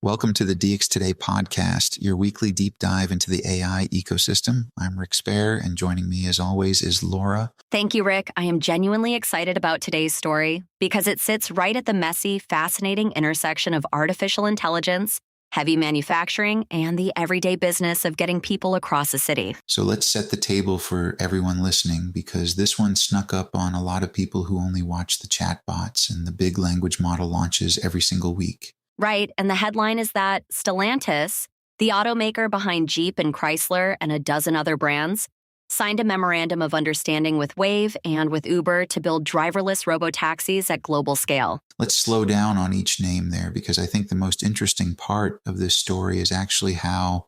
Welcome to the DX Today podcast, your weekly deep dive into the AI ecosystem. I'm Rick Spair, and joining me as always is Laura. Thank you, Rick. I am genuinely excited about today's story because it sits right at the messy, fascinating intersection of artificial intelligence, heavy manufacturing, and the everyday business of getting people across a city. So let's set the table for everyone listening, because this one snuck up on a lot of people who only watch the chatbots and the big language model launches every single week. Right, and the headline is that Stellantis, the automaker behind Jeep and Chrysler and a dozen other brands, signed a memorandum of understanding with Wayve and with Uber to build driverless robotaxis at global scale. Let's slow down on each name there, because I think the most interesting part of this story is actually how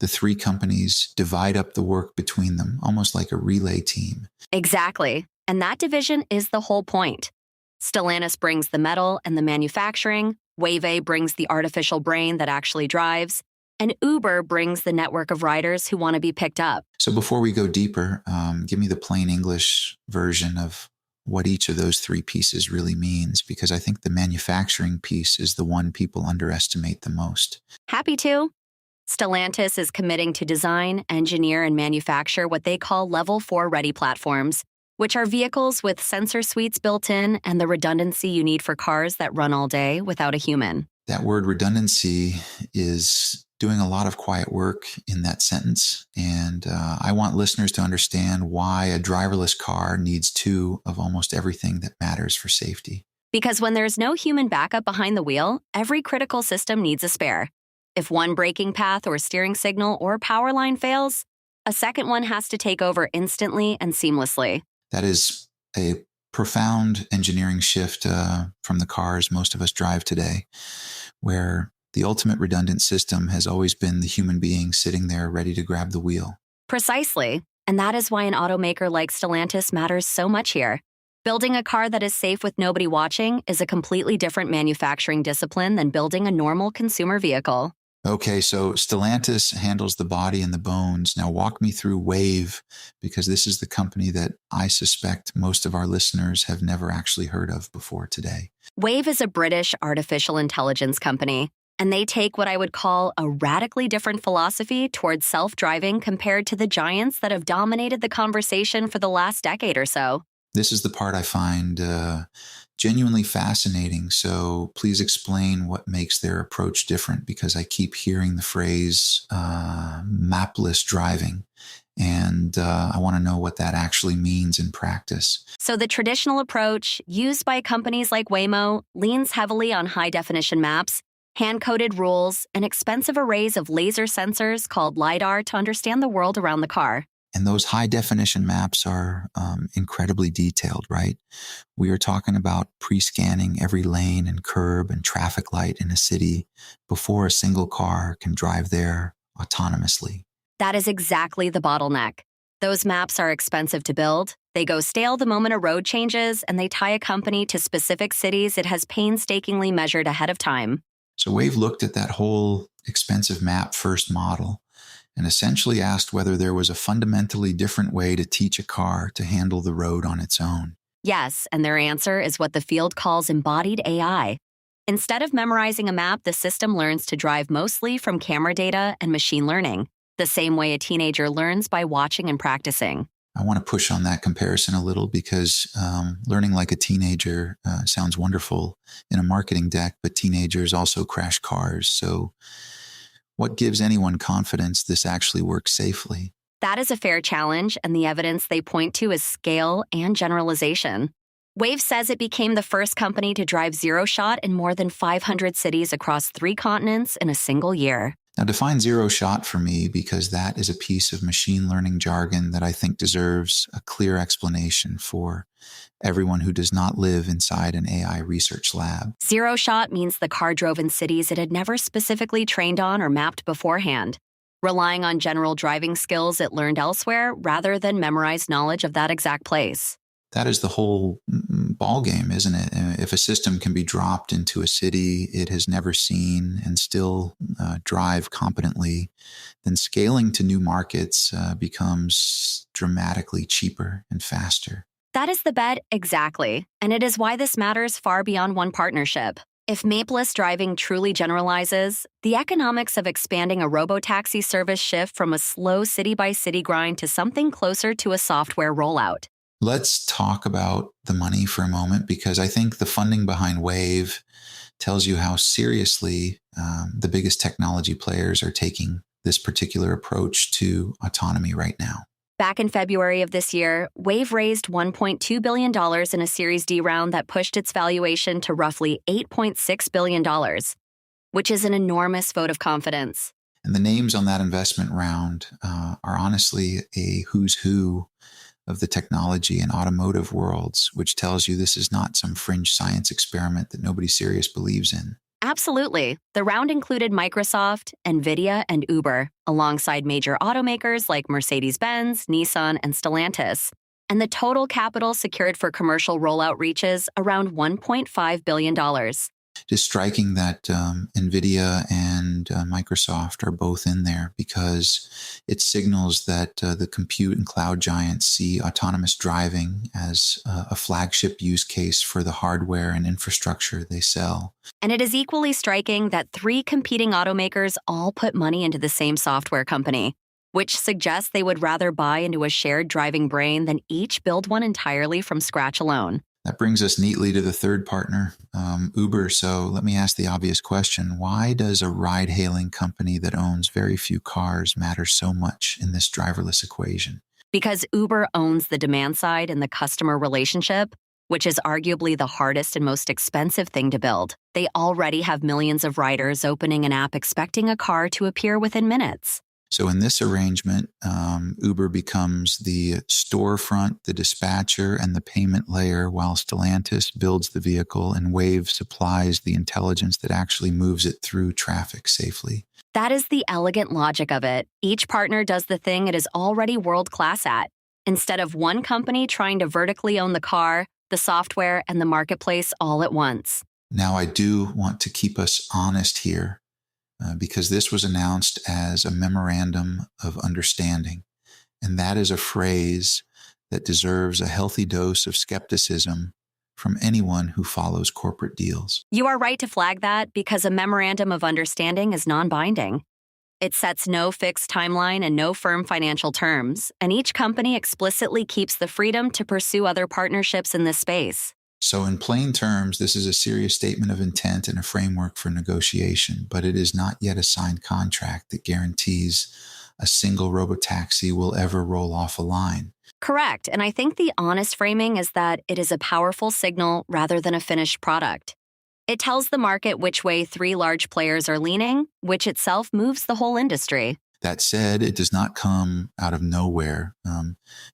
the three companies divide up the work between them, almost like a relay team. Exactly, and that division is the whole point. Stellantis brings the metal and the manufacturing, Wayve brings the artificial brain that actually drives, and Uber brings the network of riders who want to be picked up. So before we go deeper, give me the plain English version of what each of those three pieces really means, because I think the manufacturing piece is the one people underestimate the most. Happy to. Stellantis is committing to design, engineer, and manufacture what they call Level 4 ready platforms, which are vehicles with sensor suites built in and the redundancy you need for cars that run all day without a human. That word redundancy is doing a lot of quiet work in that sentence, and I want listeners to understand why a driverless car needs two of almost everything that matters for safety. Because when there's no human backup behind the wheel, every critical system needs a spare. If one braking path or steering signal or power line fails, a second one has to take over instantly and seamlessly. That is a profound engineering shift from the cars most of us drive today, where the ultimate redundant system has always been the human being sitting there ready to grab the wheel. Precisely. And that is why an automaker like Stellantis matters so much here. Building a car that is safe with nobody watching is a completely different manufacturing discipline than building a normal consumer vehicle. Okay, so Stellantis handles the body and the bones. Now walk me through Wayve, because this is the company that I suspect most of our listeners have never actually heard of before today. Wayve is a British artificial intelligence company, and they take what I would call a radically different philosophy towards self-driving compared to the giants that have dominated the conversation for the last decade or so. This is the part I find genuinely fascinating. So please explain what makes their approach different, because I keep hearing the phrase mapless driving, and I want to know what that actually means in practice. So the traditional approach used by companies like Waymo leans heavily on high-definition maps, hand-coded rules, and expensive arrays of laser sensors called lidar to understand the world around the car. And those high-definition maps are incredibly detailed, right? We are talking about pre-scanning every lane and curb and traffic light in a city before a single car can drive there autonomously. That is exactly the bottleneck. Those maps are expensive to build, they go stale the moment a road changes, and they tie a company to specific cities it has painstakingly measured ahead of time. So Wayve looked at that whole expensive map first model and essentially asked whether there was a fundamentally different way to teach a car to handle the road on its own. Yes, and their answer is what the field calls embodied AI. Instead of memorizing a map, the system learns to drive mostly from camera data and machine learning, the same way a teenager learns by watching and practicing. I want to push on that comparison a little, because learning like a teenager sounds wonderful in a marketing deck, but teenagers also crash cars. So what gives anyone confidence this actually works safely? That is a fair challenge, and the evidence they point to is scale and generalization. Wayve says it became the first company to drive zero-shot in more than 500 cities across 3 continents in a single year. Now define zero shot for me, because that is a piece of machine learning jargon that I think deserves a clear explanation for everyone who does not live inside an AI research lab. Zero shot means the car drove in cities it had never specifically trained on or mapped beforehand, relying on general driving skills it learned elsewhere rather than memorized knowledge of that exact place. That is the whole ballgame, isn't it? If a system can be dropped into a city it has never seen and still drive competently, then scaling to new markets becomes dramatically cheaper and faster. That is the bet, exactly. And it is why this matters far beyond one partnership. If Mapless driving truly generalizes, the economics of expanding a robotaxi service shift from a slow city-by-city grind to something closer to a software rollout. Let's talk about the money for a moment, because I think the funding behind Wayve tells you how seriously the biggest technology players are taking this particular approach to autonomy right now. Back in February of this year, Wayve raised $1.2 billion in a Series D round that pushed its valuation to roughly $8.6 billion, which is an enormous vote of confidence. And the names on that investment round are honestly a who's who of the technology and automotive worlds, which tells you this is not some fringe science experiment that nobody serious believes in. Absolutely. The round included Microsoft, NVIDIA, and Uber, alongside major automakers like Mercedes-Benz, Nissan, and Stellantis. And the total capital secured for commercial rollout reaches around $1.5 billion. It is striking that NVIDIA and Microsoft are both in there, because it signals that the compute and cloud giants see autonomous driving as a flagship use case for the hardware and infrastructure they sell. And it is equally striking that 3 competing automakers all put money into the same software company, which suggests they would rather buy into a shared driving brain than each build one entirely from scratch alone. That brings us neatly to the third partner, Uber. So let me ask the obvious question. Why does a ride-hailing company that owns very few cars matter so much in this driverless equation? Because Uber owns the demand side and the customer relationship, which is arguably the hardest and most expensive thing to build. They already have millions of riders opening an app expecting a car to appear within minutes. So in this arrangement, Uber becomes the storefront, the dispatcher, and the payment layer, while Stellantis builds the vehicle and Wayve supplies the intelligence that actually moves it through traffic safely. That is the elegant logic of it. Each partner does the thing it is already world-class at. Instead of one company trying to vertically own the car, the software, and the marketplace all at once. Now, I do want to keep us honest here. Because this was announced as a memorandum of understanding. And that is a phrase that deserves a healthy dose of skepticism from anyone who follows corporate deals. You are right to flag that, because a memorandum of understanding is non-binding. It sets no fixed timeline and no firm financial terms, and each company explicitly keeps the freedom to pursue other partnerships in this space. So in plain terms, this is a serious statement of intent and a framework for negotiation, but it is not yet a signed contract that guarantees a single robotaxi will ever roll off a line. Correct, and I think the honest framing is that it is a powerful signal rather than a finished product. It tells the market which way 3 large players are leaning, which itself moves the whole industry. That said, it does not come out of nowhere,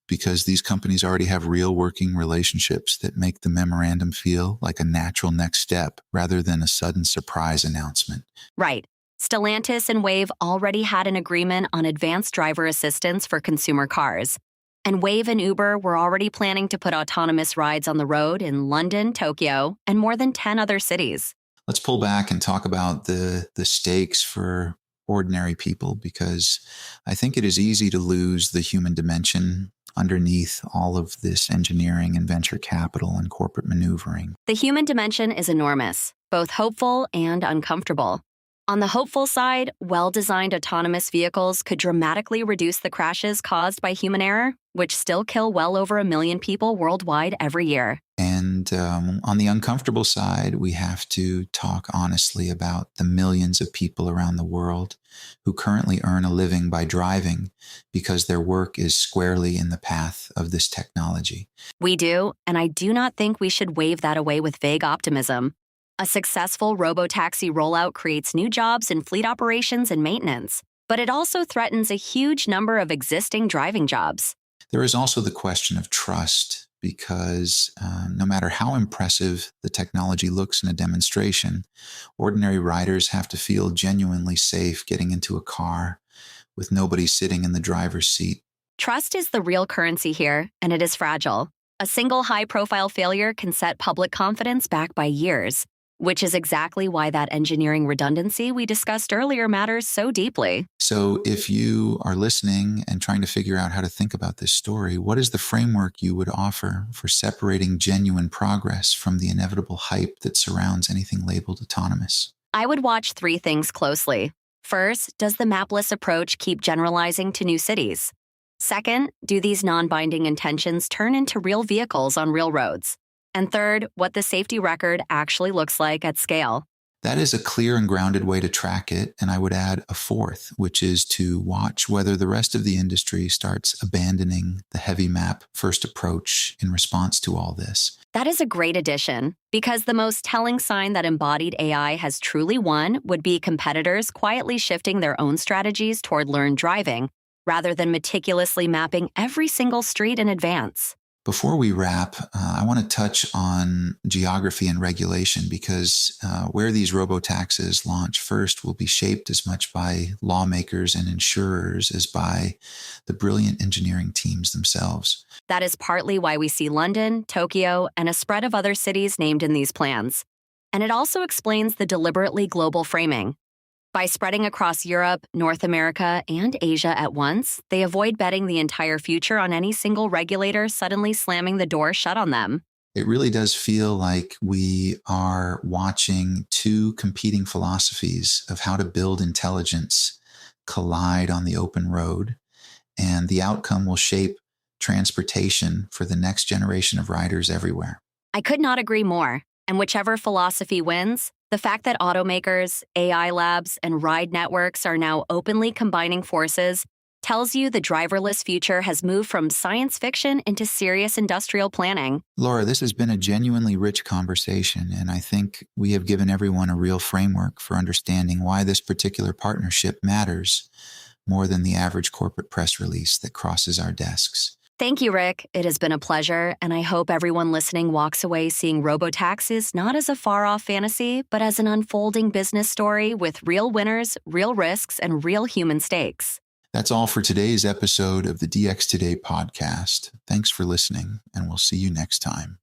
because these companies already have real working relationships that make the memorandum feel like a natural next step rather than a sudden surprise announcement. Right. Stellantis and Wayve already had an agreement on advanced driver assistance for consumer cars. And Wayve and Uber were already planning to put autonomous rides on the road in London, Tokyo, and more than 10 other cities. Let's pull back and talk about the stakes for ordinary people, because I think it is easy to lose the human dimension underneath all of this engineering and venture capital and corporate maneuvering. The human dimension is enormous, both hopeful and uncomfortable. On the hopeful side, well-designed autonomous vehicles could dramatically reduce the crashes caused by human error, which still kill well over 1 million people worldwide every year. And on the uncomfortable side, we have to talk honestly about the millions of people around the world who currently earn a living by driving because their work is squarely in the path of this technology. We do, and I do not think we should wave that away with vague optimism. A successful robotaxi rollout creates new jobs in fleet operations and maintenance, but it also threatens a huge number of existing driving jobs. There is also the question of trust, because no matter how impressive the technology looks in a demonstration, ordinary riders have to feel genuinely safe getting into a car with nobody sitting in the driver's seat. Trust is the real currency here, and it is fragile. A single high-profile failure can set public confidence back by years. which is exactly why that engineering redundancy we discussed earlier matters so deeply. So if you are listening and trying to figure out how to think about this story, what is the framework you would offer for separating genuine progress from the inevitable hype that surrounds anything labeled autonomous? I would watch 3 things closely. First, does the Mapless approach keep generalizing to new cities? Second, do these non-binding intentions turn into real vehicles on real roads? And third, what the safety record actually looks like at scale. That is a clear and grounded way to track it. And I would add a fourth, which is to watch whether the rest of the industry starts abandoning the heavy map first approach in response to all this. That is a great addition, because the most telling sign that embodied AI has truly won would be competitors quietly shifting their own strategies toward learned driving, rather than meticulously mapping every single street in advance. Before we wrap, I want to touch on geography and regulation because where these robotaxis launch first will be shaped as much by lawmakers and insurers as by the brilliant engineering teams themselves. That is partly why we see London, Tokyo, and a spread of other cities named in these plans. And it also explains the deliberately global framing. By spreading across Europe, North America, and Asia at once, they avoid betting the entire future on any single regulator suddenly slamming the door shut on them. It really does feel like we are watching two competing philosophies of how to build intelligence collide on the open road, and the outcome will shape transportation for the next generation of riders everywhere. I could not agree more. And whichever philosophy wins, the fact that automakers, AI labs, and ride networks are now openly combining forces tells you the driverless future has moved from science fiction into serious industrial planning. Laura, this has been a genuinely rich conversation, and I think we have given everyone a real framework for understanding why this particular partnership matters more than the average corporate press release that crosses our desks. Thank you, Rick. It has been a pleasure, and I hope everyone listening walks away seeing robotaxis not as a far-off fantasy, but as an unfolding business story with real winners, real risks, and real human stakes. That's all for today's episode of the DX Today podcast. Thanks for listening, and we'll see you next time.